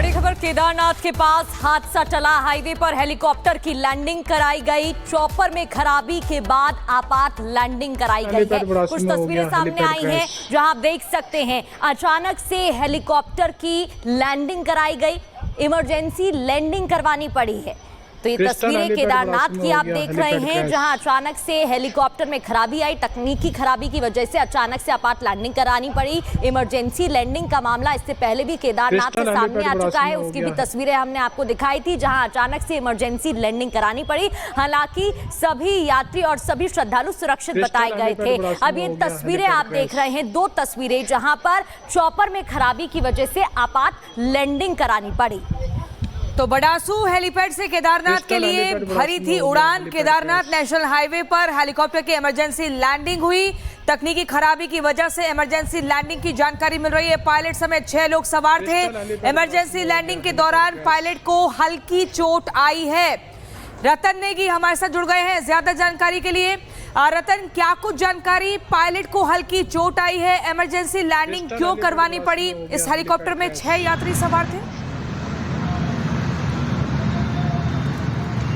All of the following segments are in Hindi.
बड़ी खबर, केदारनाथ के पास हादसा टला। हाईवे पर हेलीकॉप्टर की लैंडिंग कराई गई। चॉपर में खराबी के बाद आपात लैंडिंग कराई गई है। कुछ तस्वीरें सामने आई हैं जहां आप देख सकते हैं अचानक से हेलीकॉप्टर की लैंडिंग कराई गई, इमरजेंसी लैंडिंग करवानी पड़ी है। तो ये तस्वीरें केदारनाथ की आप देख रहे हैं जहां अचानक से हेलीकॉप्टर में खराबी आई। तकनीकी खराबी की वजह से अचानक से आपात लैंडिंग करानी पड़ी। इमरजेंसी लैंडिंग का मामला इससे पहले भी केदारनाथ के सामने आ चुका है। उसकी भी तस्वीरें हमने आपको दिखाई थी जहां अचानक से इमरजेंसी लैंडिंग करानी पड़ी। हालांकि सभी यात्री और सभी श्रद्धालु सुरक्षित बताए गए थे। अब ये तस्वीरें आप देख रहे हैं, दो तस्वीरें जहां पर चॉपर में खराबी की वजह से आपात लैंडिंग करानी पड़ी। तो बडासू हेलीपैड से केदारनाथ के लिए भरी थी उड़ान। केदारनाथ नेशनल हाईवे पर हेलीकॉप्टर की इमरजेंसी लैंडिंग हुई। तकनीकी खराबी की वजह से इमरजेंसी लैंडिंग की जानकारी मिल रही है। पायलट समेत 6 लोग सवार थे। इमरजेंसी लैंडिंग के दौरान पायलट को हल्की चोट आई है। रतन नेगी हमारे साथ जुड़ गए हैं ज्यादा जानकारी के लिए। रतन, क्या कुछ जानकारी? पायलट को हल्की चोट आई है, इमरजेंसी लैंडिंग क्यों करवानी पड़ी? इस हेलीकॉप्टर में 6 यात्री सवार थे।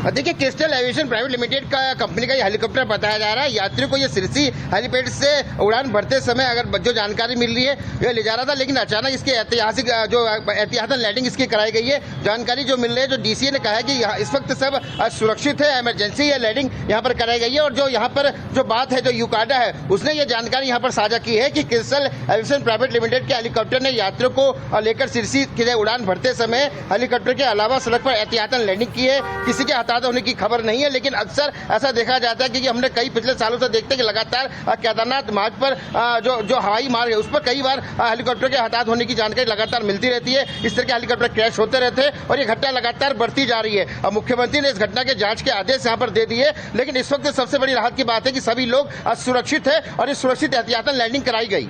देखिए, क्रिस्टल एविएशन प्राइवेट लिमिटेड का कंपनी का ये हेलीकॉप्टर बताया जा रहा है। यात्रियों को ये सिरसी हेलीपैड से उड़ान भरते समय अगर जो जानकारी मिल रही है ये ले जा रहा था, लेकिन अचानक इसके ऐतिहासिक जो एहतियातन लैंडिंग इसकी कराई गई है। जानकारी जो मिल रही है, जो डीसीए ने कहा है कि इस वक्त सब सुरक्षित है, इमरजेंसी ये लैंडिंग यहाँ पर कराई गई है। और जो यहाँ पर जो बात है, जो यूकाडा है उसने ये जानकारी यहाँ पर साझा की है कि क्रिस्टल एविएशन प्राइवेट लिमिटेड के हेलीकॉप्टर ने यात्रियों को लेकर सिरसी के लिए उड़ान भरते समय हेलीकॉप्टर के अलावा सड़क पर एहतियातन लैंडिंग की है। किसी के हताहत होने की खबर नहीं है, लेकिन अक्सर ऐसा देखा जाता है कि हमने कई पिछले सालों से देखते हैं कि लगातार केदारनाथ मार्ग पर जो हवाई मार्ग है उस पर कई बार हेलीकॉप्टर के हताहत होने की जानकारी लगातार मिलती रहती है। इस तरह के हेलीकॉप्टर क्रैश होते रहते हैं और ये घटना लगातार बढ़ती जा रही है। अब मुख्यमंत्री ने इस घटना के जांच के आदेश यहाँ पर दे दिए, लेकिन इस वक्त सबसे बड़ी राहत की बात है कि सभी लोग सुरक्षित है और इस सुरक्षित एहतियातन लैंडिंग कराई गई।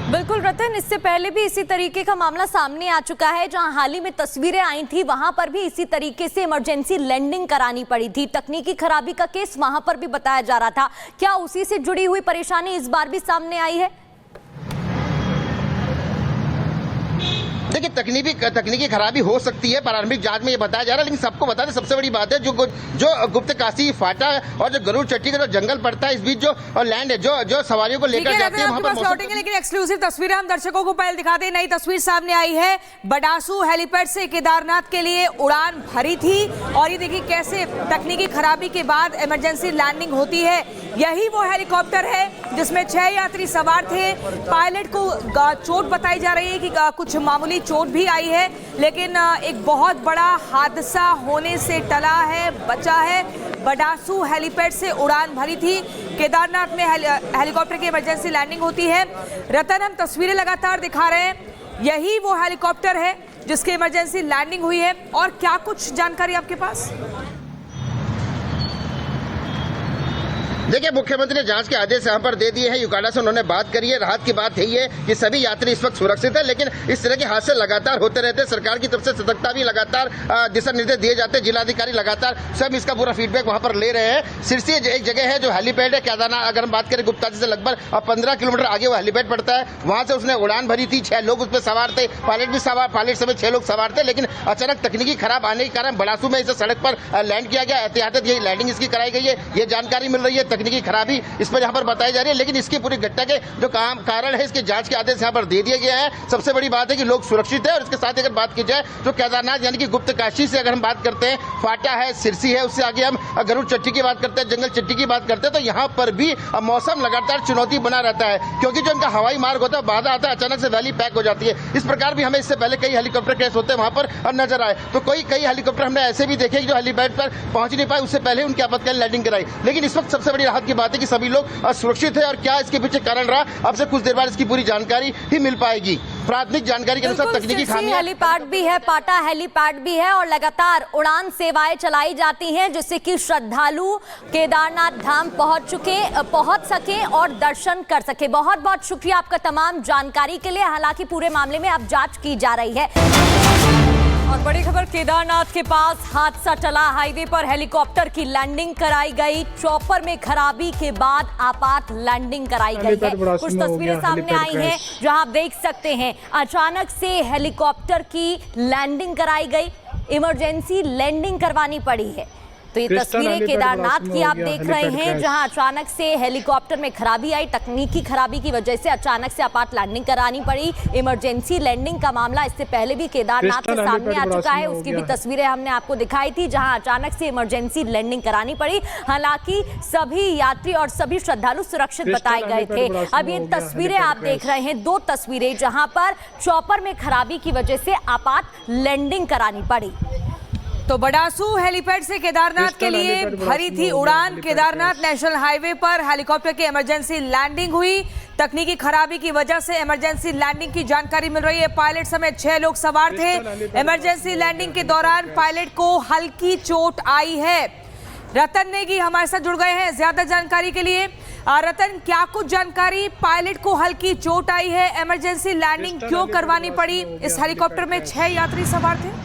बिल्कुल रतन, इससे पहले भी इसी तरीके का मामला सामने आ चुका है। जहां हाल ही में तस्वीरें आई थी वहां पर भी इसी तरीके से इमरजेंसी लैंडिंग करानी पड़ी थी। तकनीकी खराबी का केस वहां पर भी बताया जा रहा था। क्या उसी से जुड़ी हुई परेशानी इस बार भी सामने आई है? देखिए, तकनीकी खराबी हो सकती है, प्रारंभिक जांच में ये बताया जा रहा है, लेकिन सबको बता दें सबसे बड़ी बात है जो गुप्त काशी फाटा और जो गरुड़ चट्टी का जो जंगल पड़ता है, इस बीच जो लैंड है जो सवारियों को लेकर जाती है वहां पर लौटेंगे। लेकिन एक्सक्लूसिव तस्वीरें हम दर्शकों को पहले दिखाते हैं। नई तस्वीर सामने आई है, बडासू हेलीपैड से केदारनाथ के लिए उड़ान भरी थी और ये देखिए कैसे तकनीकी खराबी के बाद इमरजेंसी लैंडिंग होती है। यही वो हेलीकॉप्टर है जिसमें 6 यात्री सवार थे। पायलट को चोट बताई जा रही है कि कुछ मामूली चोट भी आई है, लेकिन एक बहुत बड़ा हादसा होने से टला है, बचा है। बडासू हेलीपैड से उड़ान भरी थी। केदारनाथ में हेलीकॉप्टर की इमरजेंसी लैंडिंग होती है। रतन, हम तस्वीरें लगातार दिखा रहे हैं, यही वो हेलीकॉप्टर है जिसकी इमरजेंसी लैंडिंग हुई है। और क्या कुछ जानकारी आपके पास? देखिए, मुख्यमंत्री ने जांच के आदेश यहाँ पर दे दिए हैं। यूकाडा से उन्होंने बात करी है। राहत की बात यही है कि सभी यात्री इस वक्त सुरक्षित है, लेकिन इस तरह के हादसे लगातार होते रहते हैं। सरकार की तरफ से सतर्कता भी लगातार दिशा निर्देश दिए जाते हैं। जिलाधिकारी लगातार सब इसका पूरा फीडबैक वहां पर ले रहे हैं। सिरसी एक जगह है जो हेलीपैड है केदारनाथ, अगर हम बात करें गुप्ताजी से लगभग 15 किलोमीटर आगे वो हेलीपैड पड़ता है। वहां से उसने उड़ान भरी थी। 6 लोग उसमें सवार थे, पायलट समेत 6 लोग सवार थे, लेकिन अचानक तकनीकी खराब आने के कारण बडासू में इसे सड़क पर लैंड किया गया। एहतियातन यही लैंडिंग इसकी कराई गई है, ये जानकारी मिल रही है। तकनीकी खराबी इस पर यहाँ पर बताई जा रही है, लेकिन इसकी पूरी घटना के जो कारण है इसके जांच के आदेश यहाँ पर दे दिए गए हैं। सबसे बड़ी बात है कि लोग सुरक्षित है। और इसके साथ अगर बात की जाए तो केदारनाथ यानी कि गुप्त काशी से अगर हम बात करते हैं, फाटा है, सिरसी है, उससे आगे हम गरुड़ चट्टी की बात करते हैं, जंगल चट्टी की बात करते हैं, तो यहाँ पर भी मौसम लगातार चुनौती बना रहता है, क्योंकि जो इनका हवाई मार्ग होता है बाधा आता है, अचानक से वैली पैक हो जाती है। इस प्रकार भी हमें इससे पहले कई हेलीकॉप्टर क्रैश होते हैं वहां पर नजर आए। तो कई हेलीकॉप्टर हमने ऐसे भी देखे जो हेलीपैड पर पहुंच नहीं पाए, उससे पहले उनकी आपातकालीन लैंडिंग कराई। लेकिन इस वक्त सबसे बड़ी राहत की बात है कि सभी लोग सुरक्षित है। और क्या इसके पीछे कारण रहा, अब से कुछ देर बाद इसकी पूरी जानकारी ही मिल पाएगी। प्राथमिक जानकारी के अनुसार तकनीकी खामी हेलीपैड भी है, पाटा हेलीपैड भी है और लगातार उड़ान सेवाएं चलाई जाती हैं जिससे कि श्रद्धालु केदारनाथ धाम पहुंच सके और दर्शन कर सके। बहुत बहुत शुक्रिया आपका तमाम जानकारी के लिए। हालांकि पूरे मामले में अब जांच की जा रही है। और बड़ी खबर, केदारनाथ के पास हादसा टला। हाईवे पर हेलीकॉप्टर की लैंडिंग कराई गई। चॉपर में खराबी के बाद आपात लैंडिंग कराई गई है। कुछ तस्वीरें सामने आई हैं जहां आप देख सकते हैं अचानक से हेलीकॉप्टर की लैंडिंग कराई गई। इमरजेंसी लैंडिंग करवानी पड़ी है। तो ये तस्वीरें केदारनाथ की आप देख रहे हैं जहां अचानक से हेलीकॉप्टर में खराबी आई। तकनीकी खराबी की वजह से अचानक से आपात लैंडिंग करानी पड़ी। इमरजेंसी लैंडिंग का मामला इससे पहले भी केदारनाथ के सामने आ चुका है। उसकी भी तस्वीरें हमने आपको दिखाई थी जहां अचानक से इमरजेंसी लैंडिंग करानी पड़ी। हालांकि सभी यात्री और सभी श्रद्धालु सुरक्षित बताए गए थे। अब ये तस्वीरें आप देख रहे हैं, 2 तस्वीरें जहां पर चॉपर में खराबी की वजह से आपात लैंडिंग करानी पड़ी। तो बडासू हेलीपैड से केदारनाथ के लिए भरी थी उड़ान। केदारनाथ नेशनल हाईवे पर हेलीकॉप्टर की इमरजेंसी लैंडिंग हुई। तकनीकी खराबी की वजह से इमरजेंसी लैंडिंग की जानकारी मिल रही है। पायलट समेत 6 लोग सवार थे। इमरजेंसी लैंडिंग के दौरान पायलट को हल्की चोट आई है। रतन नेगी हमारे साथ जुड़ गए हैं ज्यादा जानकारी के लिए। रतन, क्या कुछ जानकारी? पायलट को हल्की चोट आई है, इमरजेंसी लैंडिंग क्यों करवानी पड़ी? इस हेलीकॉप्टर में 6 यात्री सवार थे।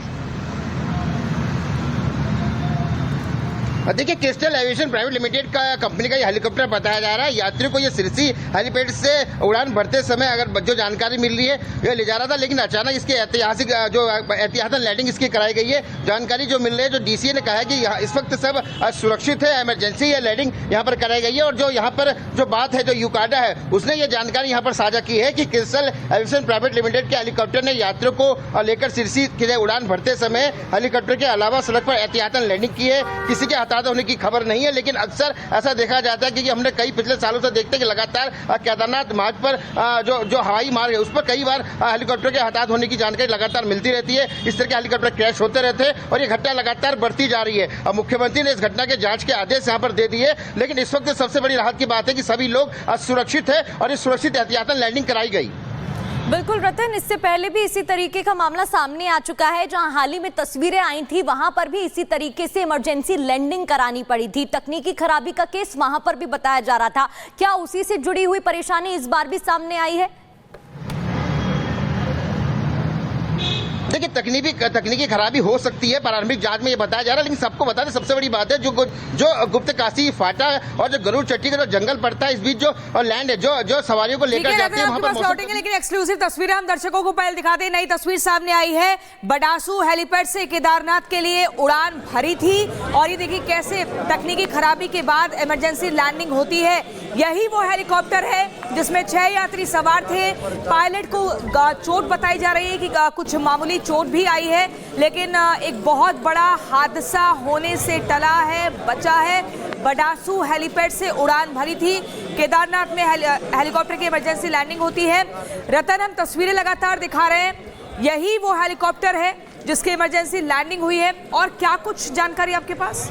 देखिए, क्रिस्टल एविएशन प्राइवेट लिमिटेड का कंपनी का ये हेलीकॉप्टर बताया जा रहा है। यात्रियों को ये सिरसी हेलीपैड से उड़ान भरते समय अगर जो जानकारी मिल रही है ये ले जा रहा था, लेकिन अचानक इसके ऐतिहासिक जो एहतियातन लैंडिंग इसकी कराई गई है। जानकारी जो मिल रही है, जो डीसीए ने कहा है कि इस वक्त सब सुरक्षित है, इमरजेंसी ये लैंडिंग यहाँ पर कराई गई है। और जो यहाँ पर जो बात है, जो यूकाडा है उसने ये जानकारी यहाँ पर साझा की है कि क्रिस्टल एविएशन प्राइवेट लिमिटेड के हेलीकॉप्टर ने यात्रियों को लेकर सिरसी के लिए उड़ान भरते समय हेलीकॉप्टर के अलावा सड़क पर एहतियातन लैंडिंग की है। किसी के होने की खबर नहीं है, लेकिन अक्सर ऐसा देखा जाता है कि हमने कई पिछले सालों से देखते हैं कि लगातार केदारनाथ मार्ग पर जो हवाई मार्ग है उस पर कई बार हेलीकॉप्टर के हताहत होने की जानकारी लगातार मिलती रहती है। इस तरह के हेलीकॉप्टर क्रैश होते रहते हैं और ये घटना लगातार बढ़ती जा रही है। अब मुख्यमंत्री ने इस घटना के जांच के आदेश यहाँ पर दे दिए, लेकिन इस वक्त सबसे बड़ी राहत की बात है कि सभी लोग सुरक्षित है और इस सुरक्षित एहतियातन लैंडिंग कराई गई। बिल्कुल रतन, इससे पहले भी इसी तरीके का मामला सामने आ चुका है। जहां हाल ही में तस्वीरें आई थी वहां पर भी इसी तरीके से इमरजेंसी लैंडिंग करानी पड़ी थी। तकनीकी खराबी का केस वहां पर भी बताया जा रहा था। क्या उसी से जुड़ी हुई परेशानी इस बार भी सामने आई है? देखिए, तकनीकी खराबी हो सकती है, प्रारंभिक जांच में ये बताया जा रहा है, लेकिन सबको बता दें सबसे बड़ी बात है जो गुप्तकाशी फाटा और जो गरुड़ चट्टी का जो जंगल पड़ता है, इस बीच जो लैंड है जो सवारियों को लेकर जाते हैं वहां पर लौटेंगे। लेकिन एक्सक्लूसिव तस्वीरें हम दर्शकों को पहले दिखा दें। नई तस्वीर सामने आई है। बडासू हेलीपैड से केदारनाथ के लिए उड़ान भरी थी और ये देखिए कैसे तकनीकी खराबी के बाद इमरजेंसी लैंडिंग होती है। यही वो हेलीकॉप्टर है जिसमें 6 यात्री सवार थे। पायलट को चोट बताई जा रही है कि कुछ मामूली चोट भी आई है, लेकिन एक बहुत बड़ा हादसा होने से टला है, बचा है। बडासू हेलीपैड से उड़ान भरी थी। केदारनाथ में हेलीकॉप्टर की इमरजेंसी लैंडिंग होती है। रतन, हम तस्वीरें लगातार दिखा रहे हैं। यही वो हेलीकॉप्टर है जिसकी इमरजेंसी लैंडिंग हुई है। और क्या कुछ जानकारी आपके पास?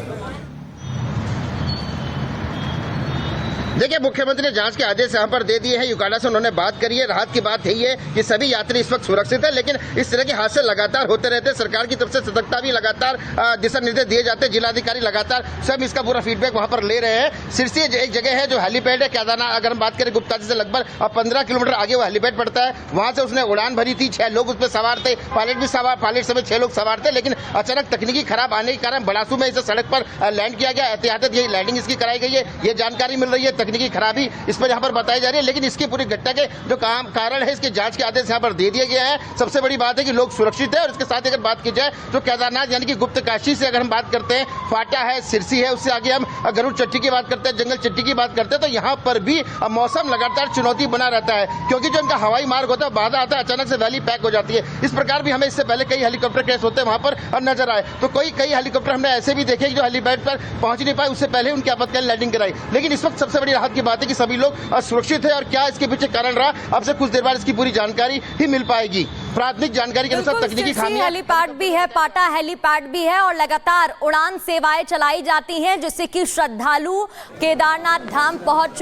देखिए, मुख्यमंत्री ने जांच के आदेश यहाँ पर दे दिए हैं। यूकाडा से उन्होंने बात करी है। राहत की बात यही है कि सभी यात्री इस वक्त सुरक्षित है, लेकिन इस तरह के हादसे लगातार होते रहते हैं। सरकार की तरफ से सतर्कता भी लगातार दिशा निर्देश दिए जाते हैं। जिलाधिकारी लगातार सब इसका पूरा फीडबैक वहाँ पर ले रहे हैं। सिरसी एक जगह है जो हेलीपैड है केदारनाथ, अगर हम बात करें गुप्ताजी से लगभग 15 किलोमीटर आगे वो हेलीपैड पड़ता है। वहां से उसने उड़ान भरी थी। 6 लोग उसमें सवार थे, पायलट समेत 6 लोग सवार थे, लेकिन अचानक तकनीकी खराब आने के कारण बडासू में इसे सड़क पर लैंड किया गया। एहतियातन यही लैंडिंग इसकी कराई गई है, ये जानकारी मिल रही है। तकनीकी खराबी इस पर यहाँ पर बताई जा रही है, लेकिन इसकी पूरी घटना के जो कारण है इसके जांच के आदेश यहाँ पर दे दिया गया है। सबसे बड़ी बात है कि लोग सुरक्षित है। और इसके साथ अगर बात की जाए तो केदारनाथ यानी कि गुप्तकाशी से अगर हम बात करते हैं, फाटा है, सिरसी है, उससे आगे हम गरुड़ चट्टी की बात करते हैं, जंगल चट्टी की बात करते हैं, तो यहाँ पर भी मौसम लगातार चुनौती बना रहता है, क्योंकि जो इनका हवाई मार्ग होता है बाधा आता है, अचानक से वैली पैक हो जाती है। इस प्रकार भी हमें इससे पहले कई हेलीकॉप्टर क्रैश होते हैं वहां पर नजर आए। तो कई हेलीकॉप्टर हमने ऐसे भी देखे जो हेलीपैड पर पहुंच नहीं पाए, उससे पहले उनकी आपातकालीन लैंडिंग कराई। लेकिन इस वक्त सबसे बड़ी राहत की बात है कि सभी लोग सुरक्षित है। और क्या इसके पीछे कारण रहा, अब से कुछ देर बाद इसकी पूरी जानकारी ही मिल पाएगी। प्राथमिक जानकारी के अनुसार तकनीकी खामियां, हेलीपैड भी है, पाटा हेलीपैड भी है और लगातार उड़ान सेवाएं चलाई जाती हैं जिससे कि श्रद्धालु केदारनाथ धाम पहुंच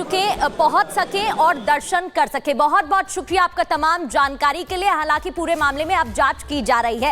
सके और दर्शन कर सके। बहुत बहुत शुक्रिया आपका तमाम जानकारी के लिए। हालांकि पूरे मामले में अब जांच की जा रही है।